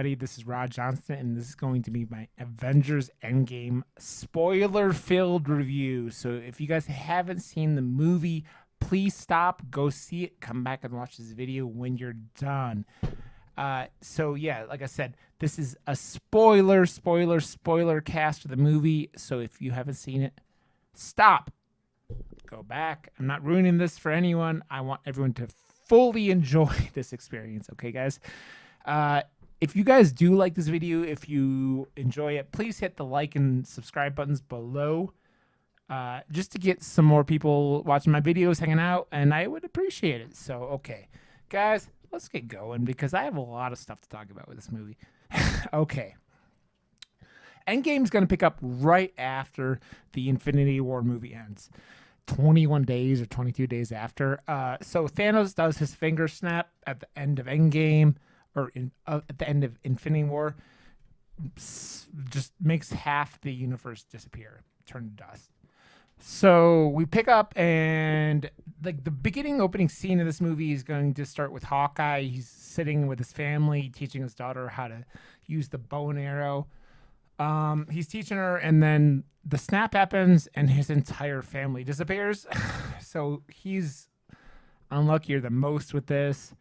everybody. This is Rod Johnston, and this is going to be my Avengers Endgame spoiler-filled review. So if you guys haven't seen the movie, please stop, go see it, come back and watch this video when you're done. So yeah, like I said, this is a spoiler cast for the movie. So if you haven't seen it, stop, go back. I'm not ruining this for anyone. I want everyone to fully enjoy this experience. Okay, guys? If you guys do like this video, if you enjoy it, please hit the like and subscribe buttons below, just to get some more people watching my videos, hanging out, and I would appreciate it. So, okay, guys, let's get going because I have a lot of stuff to talk about with this movie. Okay. Endgame's going to pick up right after the Infinity War movie ends. 21 days or 22 days after. So Thanos does his finger snap at the end of Endgame, or at the end of Infinity War, just makes half the universe disappear, turn to dust. So we pick up, and like the beginning opening scene of this movie is going to start with Hawkeye. He's sitting with his family, teaching his daughter how to use the bow and arrow. He's teaching her, and then the snap happens, and his entire family disappears. So he's unluckier than most with this.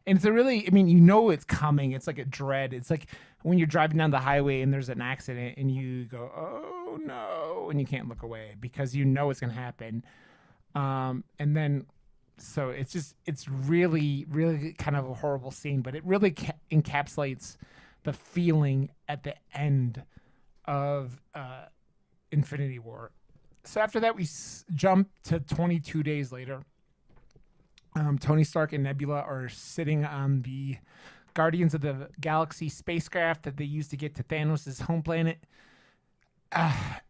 And it's a really, I mean, you know it's coming. It's like a dread. It's like when you're driving down the highway and there's an accident and you go, oh no, and you can't look away because you know it's going to happen. And then, so it's really, really kind of a horrible scene, but it really encapsulates the feeling at the end of Infinity War. So after that, we jump to 22 days later. Tony Stark and Nebula are sitting on the Guardians of the Galaxy spacecraft that they used to get to Thanos' home planet.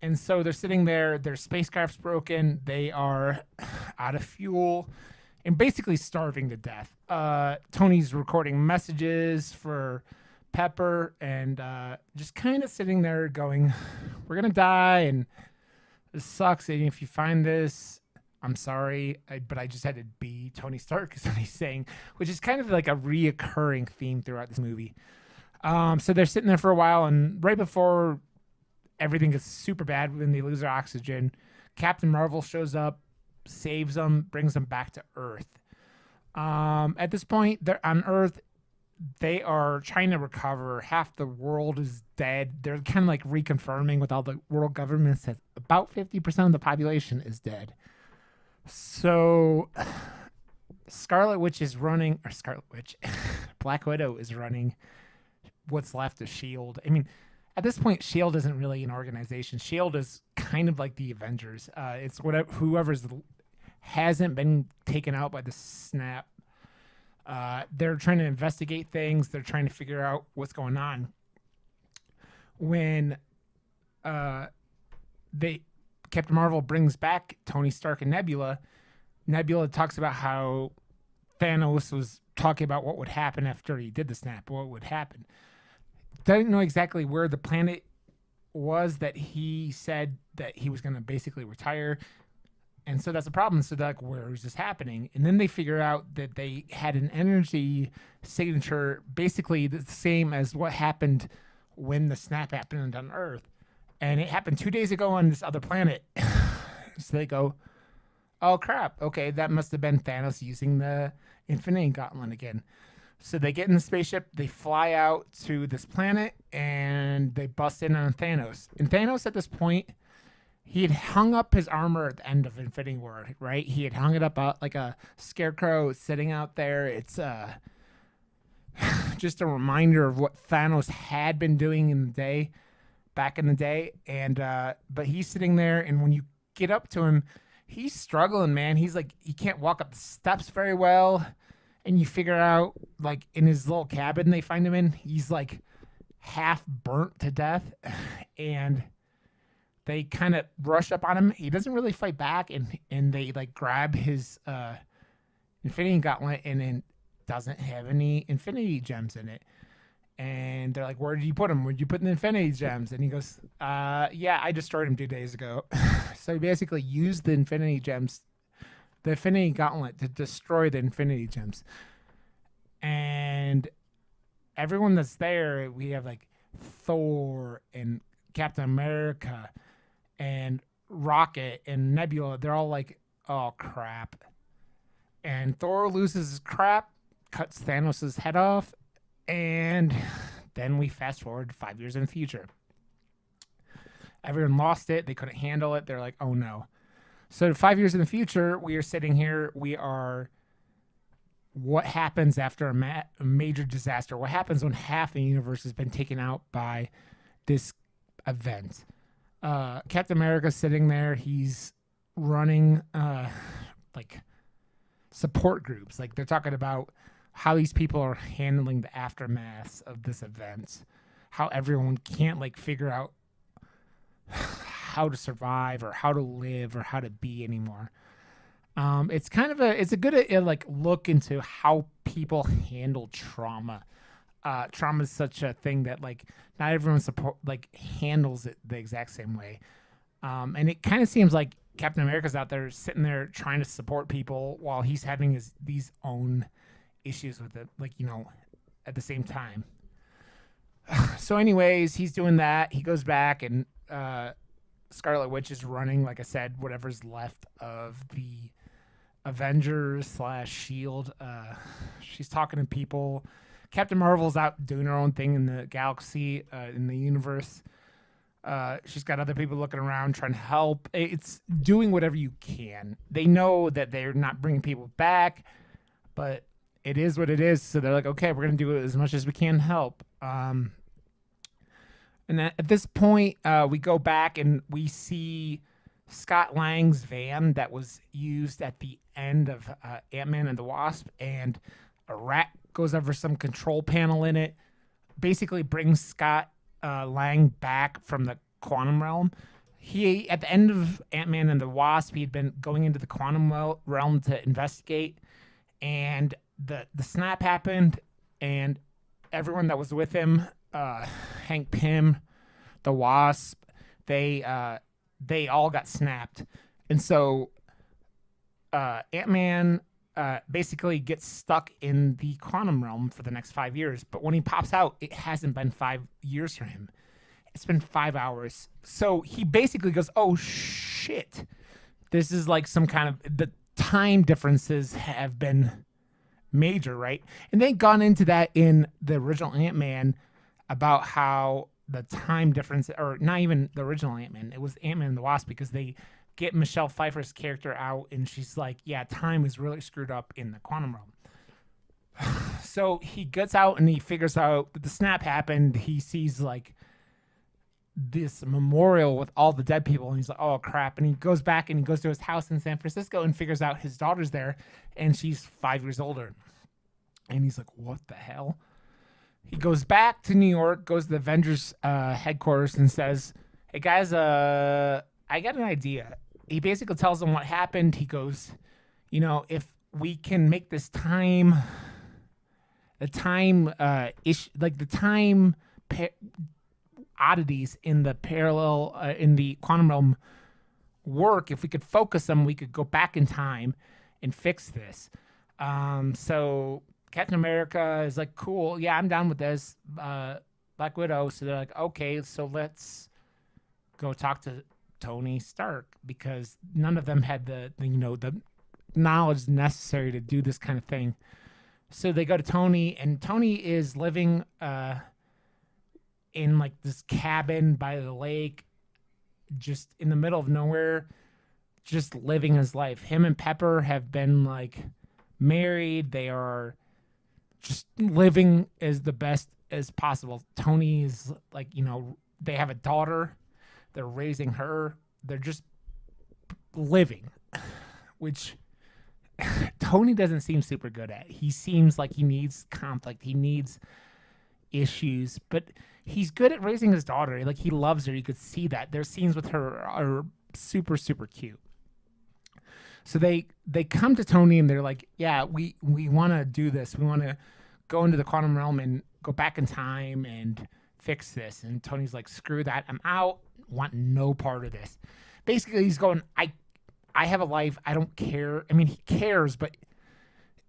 And so they're sitting there, their spacecraft's broken, they are out of fuel, and basically starving to death. Tony's recording messages for Pepper, and just kind of sitting there going, we're going to die, and this sucks, and if you find this, I'm sorry, but I just had to be Tony Stark, is what he's saying, which is kind of like a reoccurring theme throughout this movie. So they're sitting there for a while, and right before everything gets super bad when they lose their oxygen, Captain Marvel shows up, saves them, brings them back to Earth. At this point, they're on Earth. They are trying to recover. Half the world is dead. They're kind of like reconfirming with all the world governments that about 50% of the population is dead. So Black Widow is running what's left of S.H.I.E.L.D. I mean, at this point, S.H.I.E.L.D. isn't really an organization. S.H.I.E.L.D. is kind of like the Avengers. It's whoever's hasn't been taken out by the snap. They're trying to investigate things. They're trying to figure out what's going on. When Captain Marvel brings back Tony Stark and Nebula, Nebula talks about how Thanos was talking about what would happen after he did the snap, what would happen. Doesn't know exactly where the planet was that he said that he was going to basically retire. And so that's a problem. So like, where is this happening? And then they figure out that they had an energy signature, basically the same as what happened when the snap happened on Earth. And it happened 2 days ago on this other planet. So they go, oh crap. Okay, that must have been Thanos using the Infinity Gauntlet again. So they get in the spaceship, they fly out to this planet, and they bust in on Thanos. And Thanos at this point, he had hung up his armor at the end of Infinity War, right? He had hung it up out like a scarecrow sitting out there. It's just a reminder of what Thanos had been doing back in the day. And but he's sitting there, and when you get up to him, he's struggling, man. He's like, he can't walk up the steps very well. And you figure out, like, in his little cabin they find him in, he's like half burnt to death. And they kind of rush up on him. He doesn't really fight back, and they like grab his Infinity Gauntlet, and it doesn't have any Infinity Gems in it. And they're like, where did you put him? Where'd you put the Infinity Gems? And he goes, yeah, I destroyed him 2 days ago. So he basically used the Infinity Gems, the Infinity Gauntlet, to destroy the Infinity Gems. And everyone that's there, we have like Thor and Captain America and Rocket and Nebula. They're all like, oh crap. And Thor loses his crap, cuts Thanos' head off, and then we fast forward 5 years in the future. Everyone lost it. They couldn't handle it. They're like, oh no. So 5 years in the future, we are sitting here. We are. What happens after a major disaster? What happens when half the universe has been taken out by this event? Captain America's sitting there. He's running like support groups. Like they're talking about how these people are handling the aftermath of this event. How everyone can't like figure out how to survive or how to live or how to be anymore. It's kind of it's a good like look into how people handle trauma. Trauma is such a thing that like not everyone handles it the exact same way. And it kind of seems like Captain America's out there sitting there trying to support people while he's having these own issues with it, like, at the same time. So anyways, he's doing that. He goes back and Scarlet Witch is running, like I said, whatever's left of the Avengers / Shield. She's talking to people. Captain Marvel's out doing her own thing in the galaxy, in the universe. She's got other people looking around trying to help. It's doing whatever you can. They know that they're not bringing people back, but it is what it is. So they're like, okay, we're going to do as much as we can to help. And at this point, we go back and we see Scott Lang's van that was used at the end of Ant-Man and the Wasp, and a rat goes over some control panel in it, basically brings Scott Lang back from the quantum realm. He, at the end of Ant-Man and the Wasp, he had been going into the quantum realm to investigate, and the snap happened, and everyone that was with him, Hank Pym, the Wasp, they all got snapped. And so Ant-Man basically gets stuck in the quantum realm for the next 5 years. But when he pops out, it hasn't been 5 years for him. It's been 5 hours. So he basically goes, oh, shit. This is like some kind of... The time differences have been major, right? And they've gone into that in the original Ant-Man about how the time difference... Or not even the original Ant-Man. It was Ant-Man and the Wasp, because they get Michelle Pfeiffer's character out, and she's like, yeah, time is really screwed up in the quantum realm. So he gets out and he figures out that the snap happened. He sees like this memorial with all the dead people, and he's like, oh crap. And he goes back and he goes to his house in San Francisco and figures out his daughter's there, and she's 5 years older. And he's like, what the hell? He goes back to New York, goes to the Avengers headquarters, and says, hey guys, I got an idea. He basically tells them what happened. He goes, if we can make this time, oddities in the parallel, in the quantum realm work, if we could focus them, we could go back in time and fix this. So Captain America is like, cool, yeah, I'm down with this. Black Widow. So they're like, okay, so let's go talk to Tony Stark, because none of them had the knowledge necessary to do this kind of thing. So they go to Tony, and Tony is living in like this cabin by the lake, just in the middle of nowhere, just living his life. Him and Pepper have been like married. They are just living as the best as possible. Tony is like, they have a daughter. They're raising her. They're just living, which Tony doesn't seem super good at. He seems like he needs conflict. He needs issues, but he's good at raising his daughter. Like, he loves her. You could see that. Their scenes with her are super, super cute. So they come to Tony and they're like, yeah, we want to do this. We want to go into the quantum realm and go back in time and fix this. And Tony's like, screw that. I'm out. Want no part of this. Basically, he's going, I have a life. I don't care. I mean, he cares, but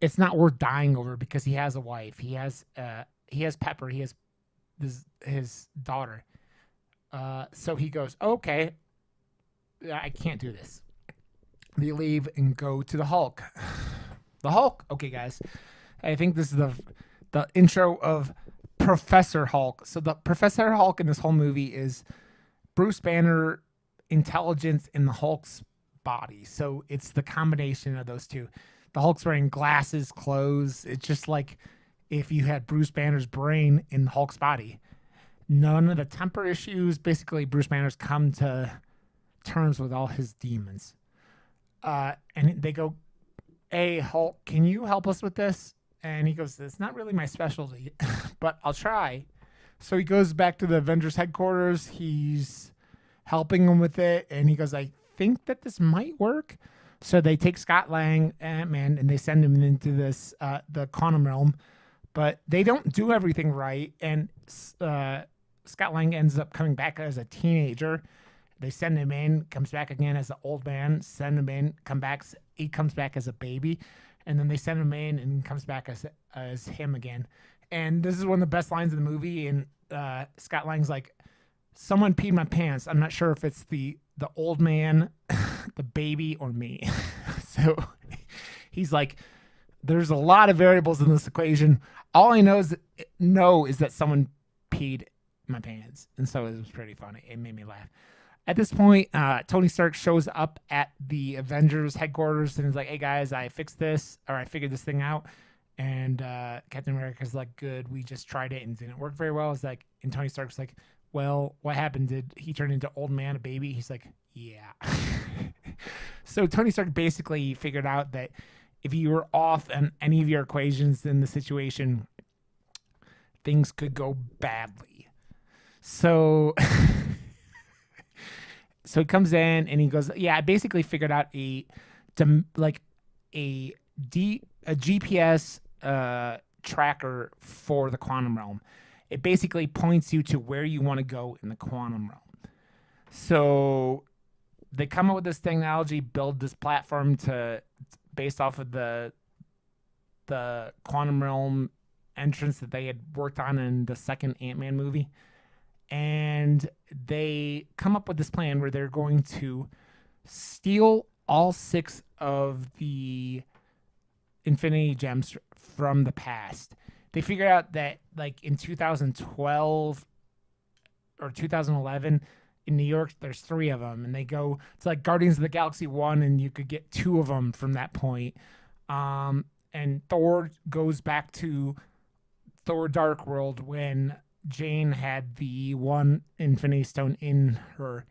it's not worth dying over, because he has a wife. He has he has Pepper. He has his daughter. So he goes, okay, I can't do this. They leave and go to the Hulk. The Hulk. Okay, guys. I think this is the intro of Professor Hulk. So the Professor Hulk in this whole movie is Bruce Banner intelligence in the Hulk's body. So it's the combination of those two. The Hulk's wearing glasses, clothes. It's just like if you had Bruce Banner's brain in the Hulk's body. None of the temper issues. Basically, Bruce Banner's come to terms with all his demons. And they go, hey, Hulk, can you help us with this? And he goes, it's not really my specialty, but I'll try. So he goes back to the Avengers headquarters. He's helping them with it. And he goes, I think that this might work. So they take Scott Lang, Ant-Man, and they send him into this, the quantum realm. But they don't do everything right. And Scott Lang ends up coming back as a teenager. They send him in, comes back again as an old man, send him in, he comes back as a baby. And then they send him in and comes back as him again. And this is one of the best lines of the movie. And Scott Lang's like, someone peed my pants. I'm not sure if it's the old man, the baby, or me. So he's like, there's a lot of variables in this equation. All I know is that someone peed my pants. And so it was pretty funny. It made me laugh. At this point, Tony Stark shows up at the Avengers headquarters and is like, hey, guys, I fixed this, or I figured this thing out. And Captain America's like, good, we just tried it and it didn't work very well. It's like, and Tony Stark's like, well, what happened? Did he turn into old man, a baby? He's like, yeah. So Tony Stark basically figured out that if you were off on any of your equations in the situation, things could go badly. So... So he comes in and he goes, yeah, I basically figured out a GPS tracker for the quantum realm. It basically points you to where you want to go in the quantum realm. So they come up with this technology, build this platform based off of the quantum realm entrance that they had worked on in the second Ant-Man movie. And they come up with this plan where they're going to steal all 6 of the Infinity Gems from the past. They figure out that, like, in 2012 or 2011 in New York, there's 3 of them. And they go to, like, Guardians of the Galaxy 1, and you could get 2 of them from that point. And Thor goes back to Thor Dark World when Jane had the one Infinity Stone in her.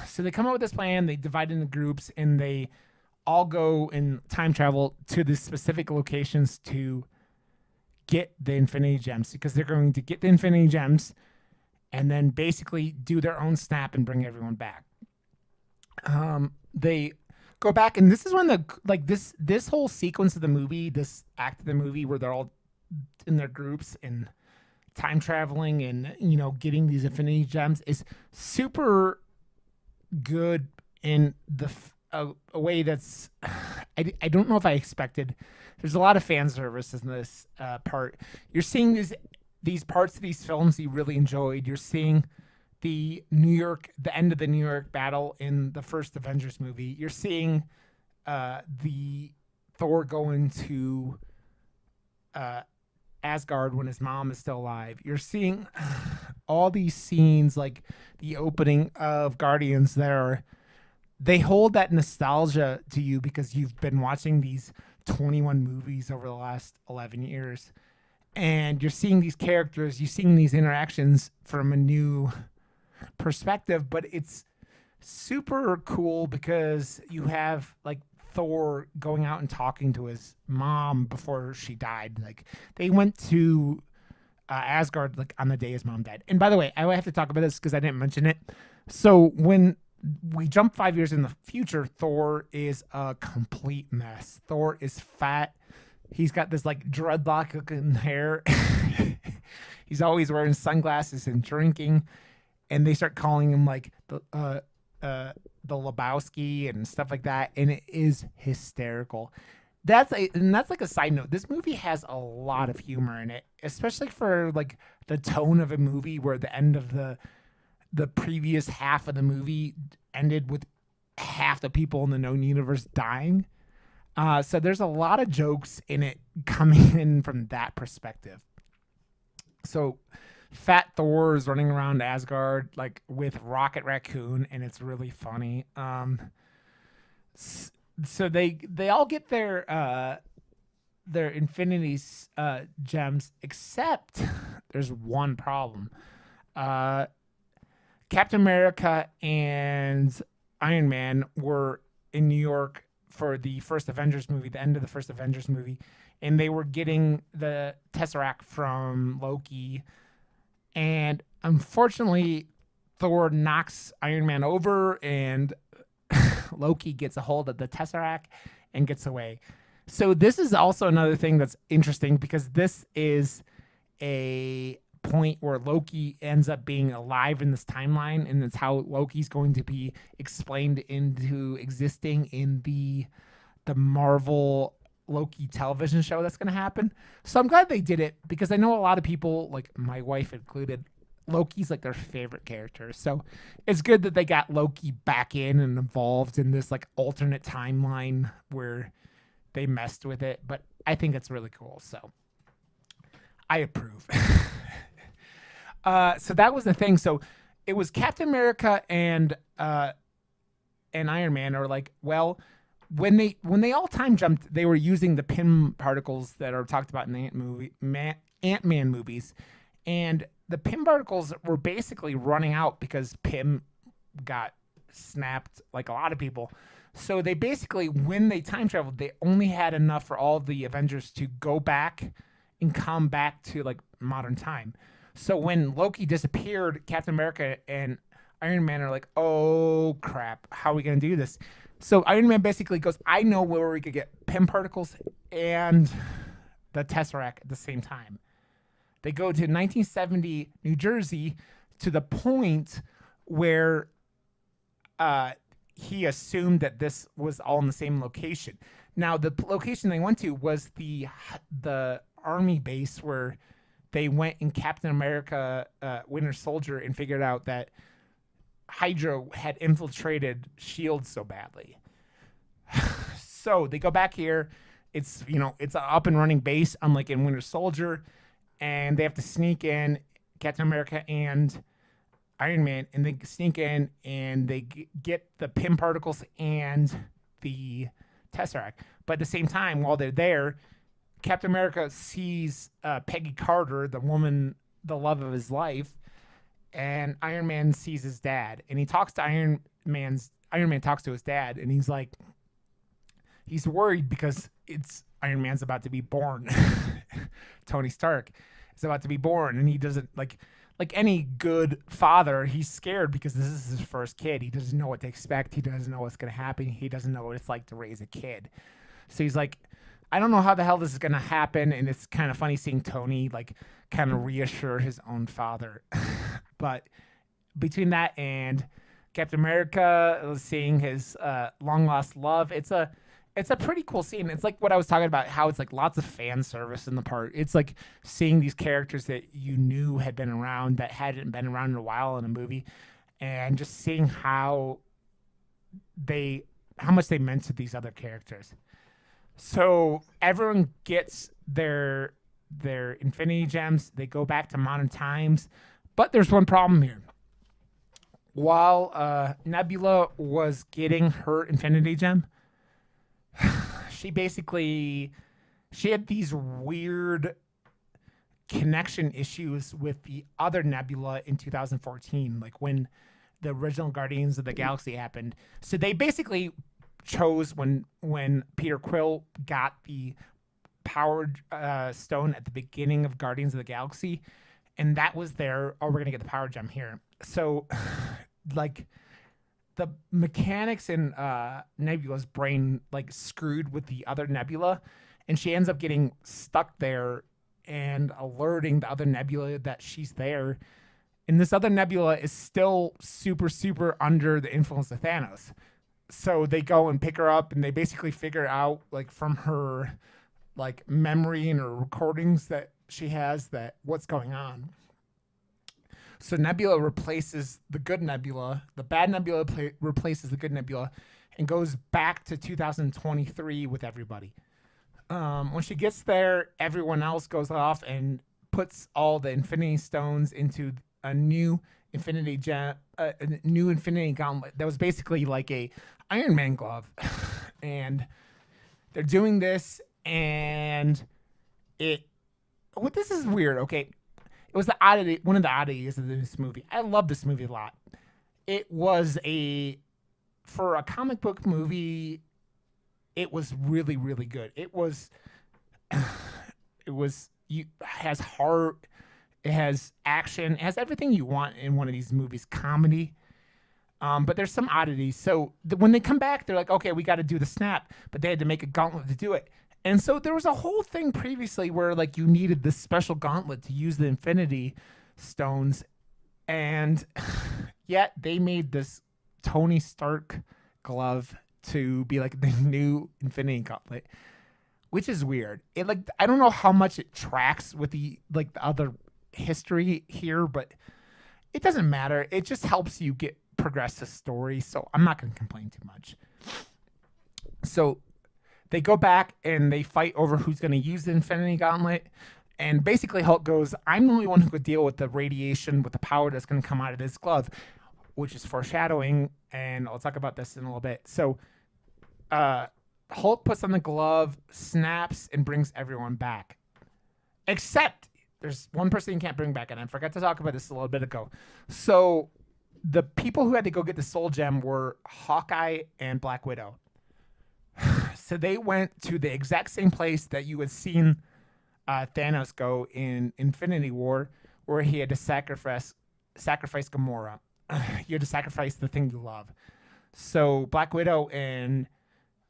So they come up with this plan. They divide into groups, and they all go and time travel to the specific locations to get the Infinity Gems, because they're going to get the Infinity Gems and then basically do their own snap and bring everyone back. They go back, and this is when this whole sequence of the movie, this act of the movie where they're all in their groups and time traveling and, getting these Infinity Gems is super good in a way that's I don't know if I expected. There's a lot of fan service in this part. You're seeing these parts of these films you really enjoyed. You're seeing the end of the New York battle in the first Avengers movie. You're seeing the Thor going to Asgard when his mom is still alive. You're seeing all these scenes, like the opening of Guardians there. They hold that nostalgia to you because you've been watching these 21 movies over the last 11 years. And you're seeing these characters, you're seeing these interactions from a new perspective, but it's super cool because you have, like, Thor going out and talking to his mom before she died. Like, they went to Asgard, like, on the day his mom died. And by the way, I have to talk about this because I didn't mention it. So when we jump 5 years in the future, Thor is a complete mess. Thor is fat. He's got this, like, dreadlock looking hair. He's always wearing sunglasses and drinking. And they start calling him, like, the Lebowski and stuff like that, and it is hysterical. that's like a side note. This movie has a lot of humor in it, especially for like the tone of a movie where the end of the previous half of the movie ended with half the people in the known universe dying. So there's a lot of jokes in it coming in from that perspective. So Fat Thor is running around Asgard like with Rocket Raccoon, and it's really funny. So they all get their Infinity gems, except there's one problem. Uh, Captain America and Iron Man were in New York for the first Avengers movie, the end of the first Avengers movie, and they were getting the Tesseract from Loki. And unfortunately, Thor knocks Iron Man over, and Loki gets a hold of the Tesseract and gets away. So this is also another thing that's interesting because this is a point where Loki ends up being alive in this timeline, and it's how Loki's going to be explained into existing in the Marvel Loki television show that's going to happen. So I'm glad they did it because I know a lot of people, like my wife included, Loki's like their favorite character. So it's good that they got Loki back in and involved in this like alternate timeline where they messed with it. But I think it's really cool. So I approve. So that was the thing. So it was Captain America and Iron Man are like, well, when they all time jumped, they were using the Pym particles that are talked about in the Ant-Man movies, and the Pym particles were basically running out because Pym got snapped, like a lot of people. So they basically, when they time traveled, they only had enough for all the Avengers to go back and come back to like modern time. So when Loki disappeared, Captain America and Iron Man are like, oh crap, how are we going to do this? So Iron Man basically goes, I know where we could get Pym particles and the Tesseract at the same time. They go to 1970 New Jersey to the point where he assumed that this was all in the same location. Now, the location they went to was the army base where they went in Captain America Winter Soldier and figured out that Hydra had infiltrated S.H.I.E.L.D. so badly. So they go back here. It's an up and running base, unlike in Winter Soldier, and they have to sneak in Captain America and Iron Man, and they sneak in and they get the Pym particles and the Tesseract. But at the same time, while they're there, Captain America sees Peggy Carter, the woman, the love of his life, and Iron Man sees his dad, and he talks to Iron Man talks to his dad, and he's like, he's worried because it's Iron Man's about to be born. Tony Stark is about to be born, and he doesn't like any good father, he's scared because this is his first kid. He doesn't know what to expect. He doesn't know what's going to happen. He doesn't know what it's like to raise a kid. So he's like, I don't know how the hell this is going to happen. And it's kind of funny seeing Tony like kind of reassure his own father. But between that and Captain America seeing his long lost love, it's a pretty cool scene. It's like what I was talking about, how it's like lots of fan service in the part. It's like seeing these characters that you knew had been around that hadn't been around in a while in a movie, and just seeing how much they meant to these other characters. So everyone gets their Infinity Gems. They go back to modern times, but there's one problem here. While Nebula was getting her Infinity Gem, she had these weird connection issues with the other Nebula in 2014, like when the original Guardians of the Galaxy happened. So they basically chose when Peter Quill got the Power Stone at the beginning of Guardians of the Galaxy, and that was we're going to get the Power Gem here. So, like, the mechanics in Nebula's brain like screwed with the other Nebula, and she ends up getting stuck there and alerting the other Nebula that she's there. And this other Nebula is still super, super under the influence of Thanos. So they go and pick her up, and they basically figure out like from her like memory and her recordings that she has that what's going on. So Nebula replaces the good Nebula. The bad Nebula replaces the good Nebula, and goes back to 2023 with everybody. When she gets there, everyone else goes off and puts all the Infinity Stones into a new a new Infinity Gauntlet that was basically like a Iron Man glove, and they're doing this, and it. What this is weird. Okay, it was the oddity, one of the oddities of this movie. I love this movie a lot. It was for a comic book movie. It was really, really good. Has heart, it has action, it has everything you want in one of these movies. Comedy, but there's some oddities. So when they come back, they're like, okay, we got to do the snap, but they had to make a gauntlet to do it. And so there was a whole thing previously where like you needed this special gauntlet to use the Infinity Stones, and yet they made this Tony Stark glove to be like the new Infinity Gauntlet, which is weird. It like I don't know how much it tracks with the other history here, but it doesn't matter. It just helps you progress the story, so I'm not going to complain too much. So they go back and they fight over who's going to use the Infinity Gauntlet. And basically Hulk goes, I'm the only one who could deal with the radiation, with the power that's going to come out of this glove, which is foreshadowing. And I'll talk about this in a little bit. So Hulk puts on the glove, snaps, and brings everyone back. Except there's one person you can't bring back. And I forgot to talk about this a little bit ago. So the people who had to go get the Soul Gem were Hawkeye and Black Widow. So they went to the exact same place that you had seen Thanos go in Infinity War, where he had to sacrifice Gamora. You had to sacrifice the thing you love. So Black Widow and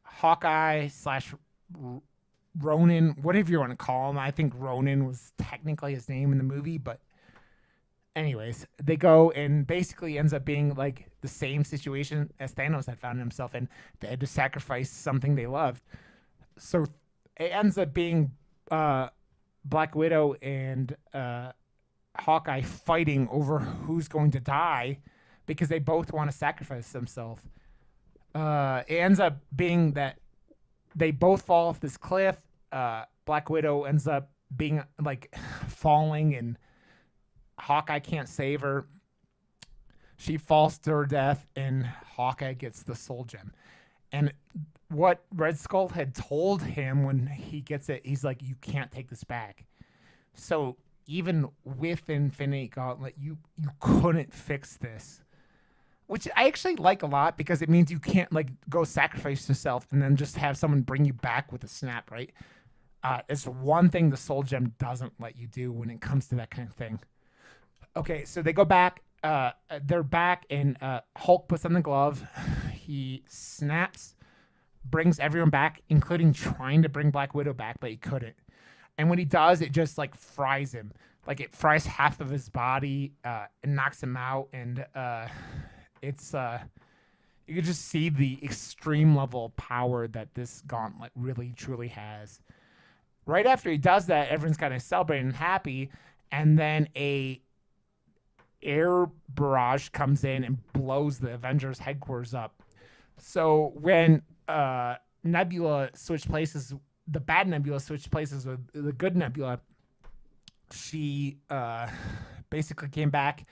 Hawkeye / Ronin, whatever you want to call him. I think Ronin was technically his name in the movie, but anyways, they go and basically ends up being like the same situation as Thanos had found himself in. They had to sacrifice something they loved. So it ends up being Black Widow and Hawkeye fighting over who's going to die because they both want to sacrifice themselves. It ends up being that they both fall off this cliff. Black Widow ends up being like falling, and Hawkeye can't save her. She falls to her death, and Hawkeye gets the Soul Gem. And what Red Skull had told him when he gets it, he's like, you can't take this back. So even with Infinity Gauntlet, you couldn't fix this. Which I actually like a lot because it means you can't like go sacrifice yourself and then just have someone bring you back with a snap, right? It's one thing the Soul Gem doesn't let you do when it comes to that kind of thing. Okay, so they go back. They're back, and Hulk puts on the glove. He snaps, brings everyone back, including trying to bring Black Widow back, but he couldn't. And when he does, it just like fries him. Like it fries half of his body and knocks him out. And it's you can just see the extreme level of power that this gauntlet really truly has. Right after he does that, everyone's kind of celebrating and happy, and then a air barrage comes in and blows the Avengers headquarters up. So when Nebula switched places, the bad Nebula switched places with the good Nebula, she basically came back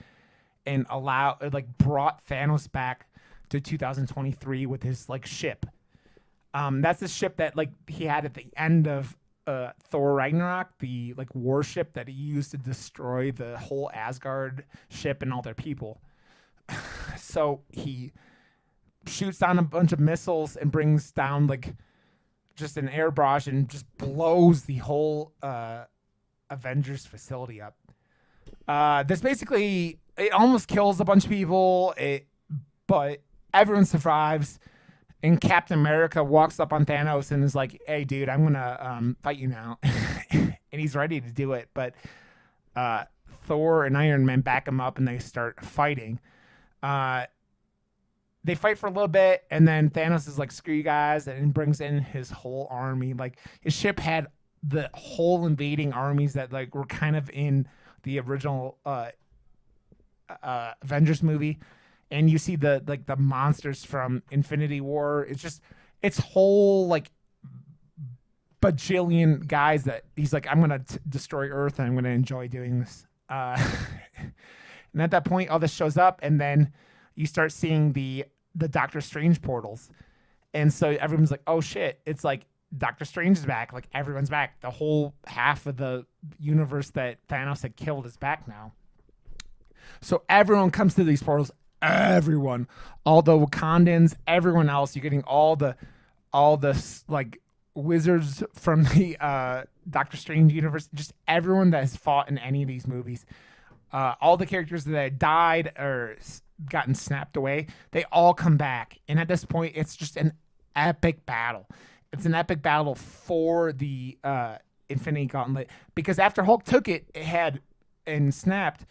and brought Thanos back to 2023 with his like ship. That's the ship that like he had at the end of Thor Ragnarok, the like warship that he used to destroy the whole Asgard ship and all their people. So he shoots down a bunch of missiles and brings down like just an air barrage and just blows the whole Avengers facility up. This basically, it almost kills a bunch of people, but everyone survives. And Captain America walks up on Thanos and is like, hey, dude, I'm going to fight you now. And he's ready to do it. But Thor and Iron Man back him up and they start fighting. they fight for a little bit, and then Thanos is like, "Screw you guys," and brings in his whole army. Like his ship had the whole invading armies that like were kind of in the original Avengers movie, and you see the monsters from Infinity War. It's whole like bajillion guys that he's like, I'm gonna destroy Earth and I'm gonna enjoy doing this. And at that point, all this shows up, and then you start seeing the Doctor Strange portals, and so everyone's like, oh shit, it's like Doctor Strange is back, like everyone's back. The whole half of the universe that Thanos had killed is back now. So everyone comes to these portals. Everyone, all the Wakandans, everyone else. You're getting all the like wizards from the Doctor Strange universe. Just everyone that has fought in any of these movies. All the characters that had died or gotten snapped away, they all come back. And at this point, it's just an epic battle. It's an epic battle for the Infinity Gauntlet, because after Hulk took it, and snapped.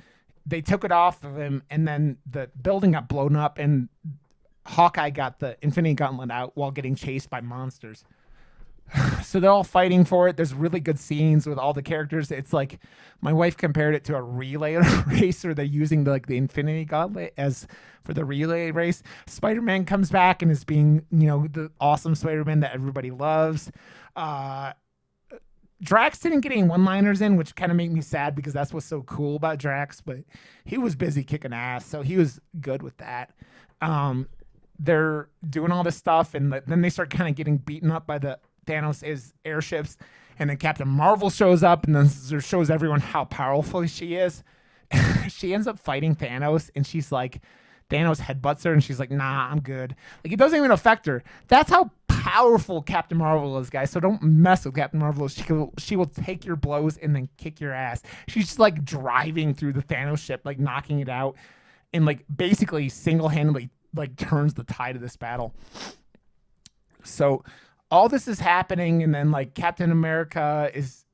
They took it off of him, and then the building got blown up, and Hawkeye got the Infinity Gauntlet out while getting chased by monsters. So they're all fighting for it. There's really good scenes with all the characters. It's like my wife compared it to a relay race, where they're using the Infinity Gauntlet as for the relay race. Spider-Man comes back and is being, the awesome Spider-Man that everybody loves. Drax didn't get any one-liners in, which kind of made me sad because that's what's so cool about Drax, but he was busy kicking ass, so he was good with that. They're doing all this stuff, and then they start kind of getting beaten up by the Thanos' airships, and then Captain Marvel shows up and then shows everyone how powerful she is. She ends up fighting Thanos, and she's like, Thanos headbutts her, and she's like, nah, I'm good. Like, it doesn't even affect her. That's how powerful Captain Marvel is, guys. So don't mess with Captain Marvel. She will take your blows and then kick your ass. She's just like driving through the Thanos ship, like knocking it out, and like basically single-handedly like turns the tide of this battle. So all this is happening, and then like Captain America is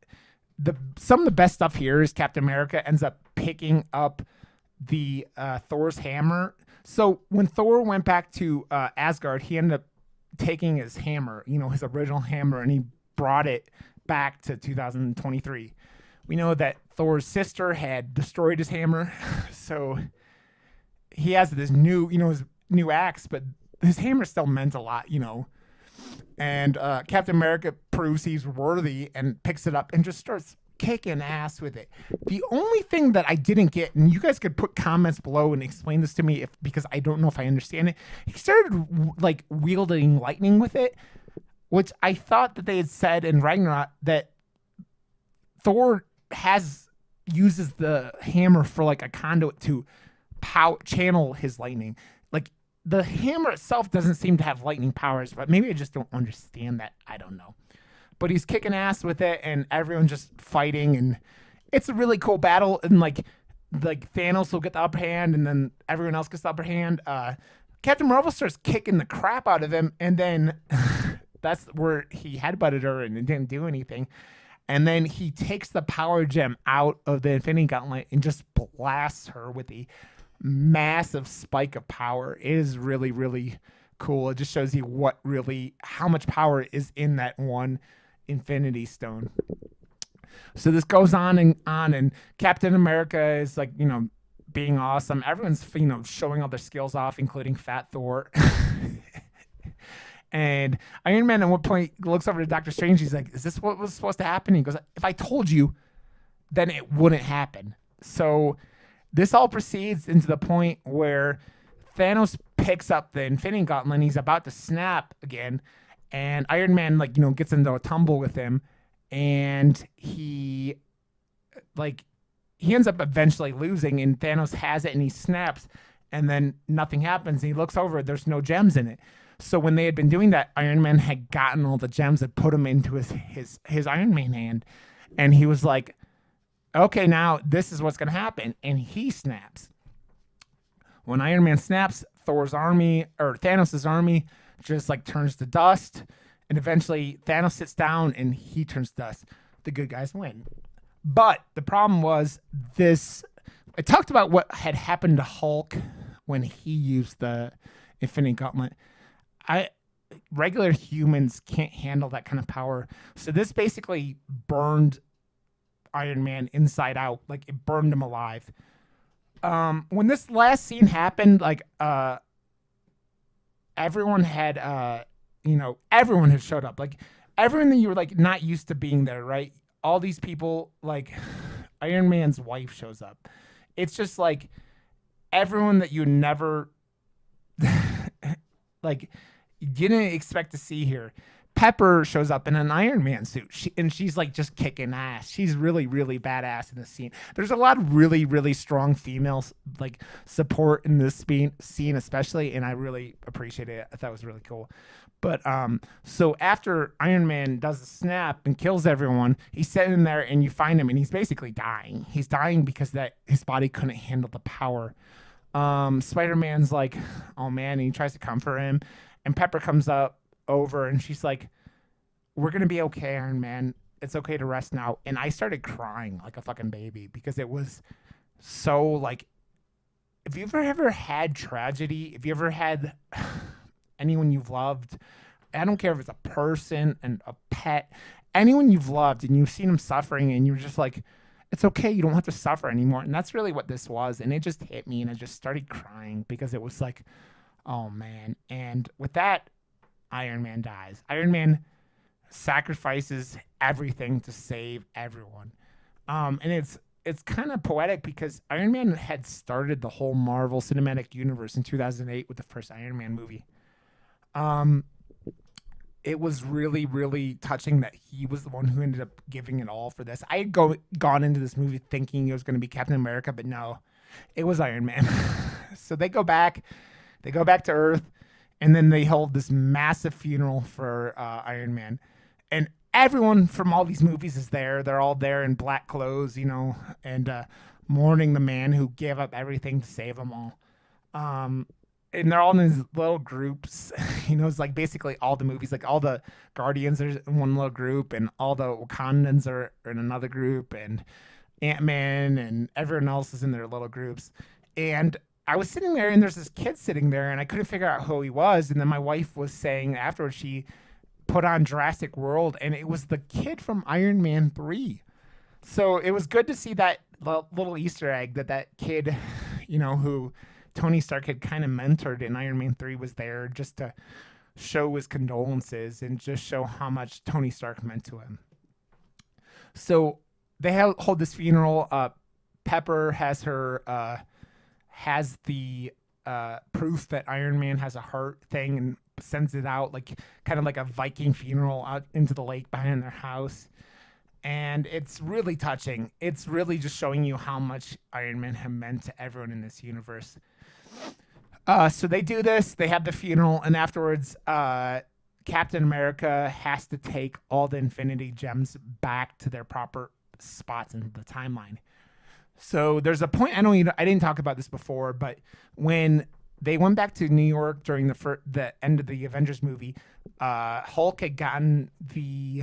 some of the best stuff here is Captain America ends up picking up the Thor's hammer. So when Thor went back to Asgard, he ended up taking his hammer, his original hammer, and he brought it back to 2023. We know that Thor's sister had destroyed his hammer, so he has this new, his new axe, but his hammer still meant a lot, And Captain America proves he's worthy and picks it up and just starts kicking ass with it. The only thing that I didn't get, and you guys could put comments below and explain this to me because I don't know if I understand it. He started like wielding lightning with it, which I thought that they had said in Ragnarok that Thor uses the hammer for like a conduit to channel his lightning. Like the hammer itself doesn't seem to have lightning powers, but maybe I just don't understand that. I don't know. But he's kicking ass with it, and everyone's just fighting, and it's a really cool battle. And like Thanos will get the upper hand, and then everyone else gets the upper hand. Captain Marvel starts kicking the crap out of him, and then that's where he headbutted her and it didn't do anything. And then he takes the power gem out of the Infinity Gauntlet and just blasts her with a massive spike of power. It is really, really cool. It just shows you how much power is in that one Infinity Stone. So this goes on, and Captain America is like, being awesome. Everyone's, showing all their skills off, including Fat Thor. And Iron Man at one point looks over to Doctor Strange. He's like, is this what was supposed to happen? He goes, if I told you, then it wouldn't happen. So this all proceeds into the point where Thanos picks up the Infinity Gauntlet, and he's about to snap again. And Iron Man, gets into a tumble with him. And he ends up eventually losing, and Thanos has it, and he snaps. And then nothing happens. And he looks over, there's no gems in it. So when they had been doing that, Iron Man had gotten all the gems and put them into his Iron Man hand. And he was like, okay, now this is what's going to happen. And he snaps. When Iron Man snaps, Thanos' army just turns to dust. And eventually Thanos sits down and he turns to dust. The good guys win. But the problem was I talked about what had happened to Hulk when he used the Infinity Gauntlet. I regular humans can't handle that kind of power. So this basically burned Iron Man inside out. Like it burned him alive. When this last scene happened, like everyone had everyone had showed up. Like everyone that you were like not used to being there, right? All these people, like Iron Man's wife shows up. It's just like everyone that you never like didn't expect to see here. Pepper shows up in an Iron Man suit, and she's like just kicking ass. She's really, really badass in this scene. There's a lot of really, really strong female like support in this scene, especially, and I really appreciate it. I thought it was really cool. But so after Iron Man does the snap and kills everyone, he's sitting there, and you find him, and he's basically dying. He's dying because that his body couldn't handle the power. Spider-Man's like, oh man, and he tries to comfort him, and Pepper comes up over and she's like, we're gonna be okay, Iron Man, it's okay to rest now. And I started crying like a fucking baby because it was so like, if you ever had tragedy, if you ever had anyone you've loved, I don't care if it's a person and a pet, anyone you've loved and you've seen them suffering and you're just like, it's okay, you don't have to suffer anymore. And that's really what this was. And it just hit me and I just started crying because it was like, oh man. And with that, Iron Man dies. Iron Man sacrifices everything to save everyone. And it's kind of poetic because Iron Man had started the whole Marvel Cinematic Universe in 2008 with the first Iron Man movie. It was really, really touching that he was the one who ended up giving it all for this. I had gone into this movie thinking it was going to be Captain America, but no, it was Iron Man. So they go back to Earth. And then they hold this massive funeral for Iron Man. And everyone from all these movies is there. They're all there in black clothes, and mourning the man who gave up everything to save them all. And they're all in these little groups. It's like basically all the movies, like all the Guardians are in one little group, and all the Wakandans are in another group, and Ant-Man and everyone else is in their little groups. And I was sitting there and there's this kid sitting there and I couldn't figure out who he was. And then my wife was saying afterwards she put on Jurassic World and it was the kid from Iron Man 3. So it was good to see that little Easter egg that kid, who Tony Stark had kind of mentored in Iron Man 3 was there just to show his condolences and just show how much Tony Stark meant to him. So they hold this funeral. Pepper has the proof that Iron Man has a heart thing and sends it out like kind of like a Viking funeral out into the lake behind their house. And it's really touching. It's really just showing you how much Iron Man had meant to everyone in this universe. So they do this, they have the funeral, and afterwards Captain America has to take all the Infinity Gems back to their proper spots in the timeline. So there's a point, I didn't talk about this before, but when they went back to New York during the end of the Avengers movie, Hulk had gotten the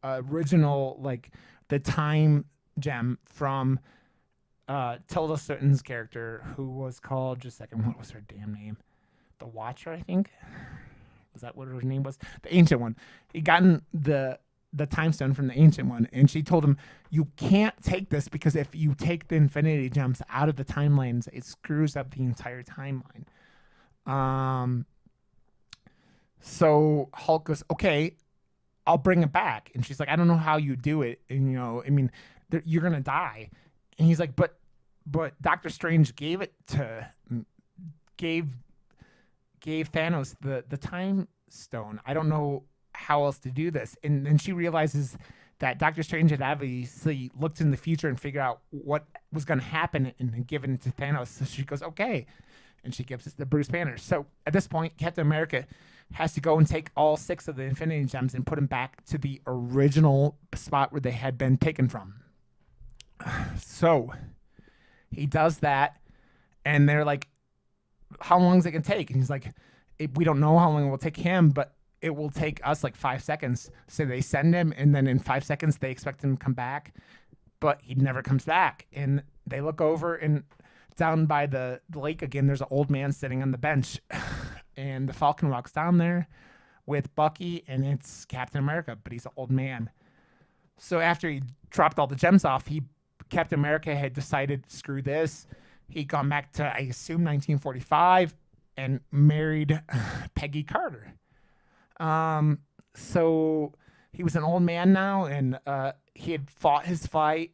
original, like the time gem from Tilda Swinton's character, who was called, just a second, what was her damn name? The Watcher, I think? Was that what her name was? The Ancient One. He'd gotten the time stone from the Ancient One, and she told him, you can't take this because if you take the Infinity Gems out of the timelines, it screws up the entire timeline. So Hulk goes, okay, I'll bring it back. And she's like, I don't know how you do it. And, you're going to die. And he's like, but Doctor Strange gave Thanos the time stone. I don't know how else to do this. And then she realizes that Doctor Strange had obviously looked in the future and figured out what was going to happen and given it to Thanos. So she goes, okay. And she gives it to Bruce Banner. So at this point, Captain America has to go and take all 6 of the Infinity Gems and put them back to the original spot where they had been taken from. So he does that, and they're like, how long is it going to take? And he's like, we don't know how long it will take him, but it will take us like 5 seconds. So they send him, and then in 5 seconds, they expect him to come back, but he never comes back. And they look over, and down by the lake again, there's an old man sitting on the bench. And the Falcon walks down there with Bucky, and it's Captain America, but he's an old man. So after he dropped all the gems off, Captain America had decided, screw this. He'd gone back to, I assume, 1945 and married Peggy Carter. So he was an old man now, and he had fought his fight,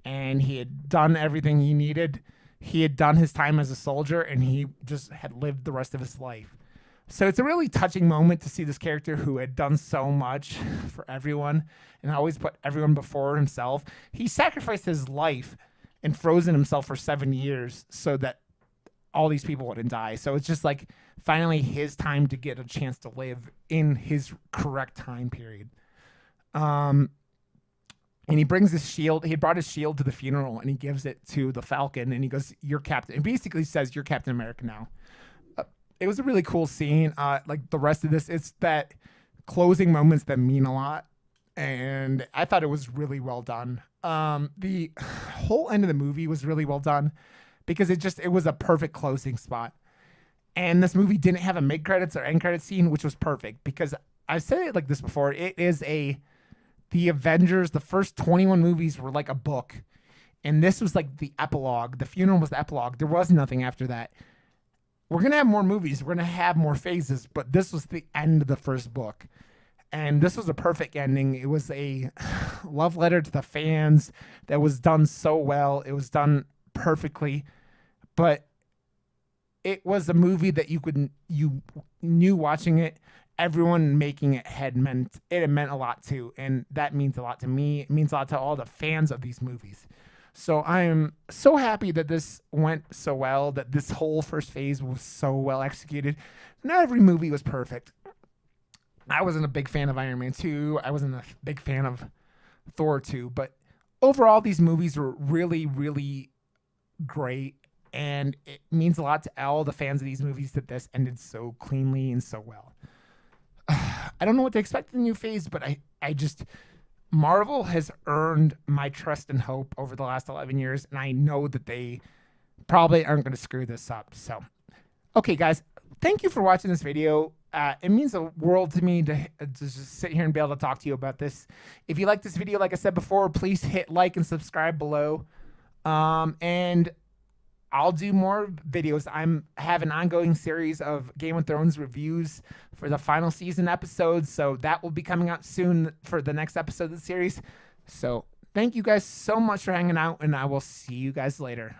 and he had done everything he needed. He had done his time as a soldier, and he just had lived the rest of his life. So it's a really touching moment to see this character who had done so much for everyone and always put everyone before himself. He sacrificed his life and frozen himself for 7 years so that all these people wouldn't die. So it's just like finally his time to get a chance to live in his correct time period. And he brings his shield. He brought his shield to the funeral, and he gives it to the Falcon, and he goes, "You're Captain." And basically says, "You're Captain America now." It was a really cool scene. Like the rest of this, it's that closing moments that mean a lot, and I thought it was really well done. The whole end of the movie was really well done because it was a perfect closing spot. And this movie didn't have a mid credits or end credits scene, which was perfect because I've said it like this before. It is the Avengers. The first 21 movies were like a book, and this was like the epilogue. The funeral was the epilogue. There was nothing after that. We're going to have more movies. We're going to have more phases, but this was the end of the first book. And this was a perfect ending. It was a love letter to the fans that was done so well. It was done perfectly, but it was a movie that you knew watching it. Everyone making it meant a lot too. And that means a lot to me. It means a lot to all the fans of these movies. So I am so happy that this went so well, that this whole first phase was so well executed. Not every movie was perfect. I wasn't a big fan of Iron Man 2. I wasn't a big fan of Thor 2. But overall, these movies were really, really great. And it means a lot to all the fans of these movies that this ended so cleanly and so well. I don't know what to expect in the new phase, but I just... Marvel has earned my trust and hope over the last 11 years, and I know that they probably aren't going to screw this up. So, okay, guys, thank you for watching this video. It means the world to me to just sit here and be able to talk to you about this. If you like this video, like I said before, please hit like and subscribe below. And I'll do more videos. I have an ongoing series of Game of Thrones reviews for the final season episodes. So that will be coming out soon for the next episode of the series. So thank you guys so much for hanging out, and I will see you guys later.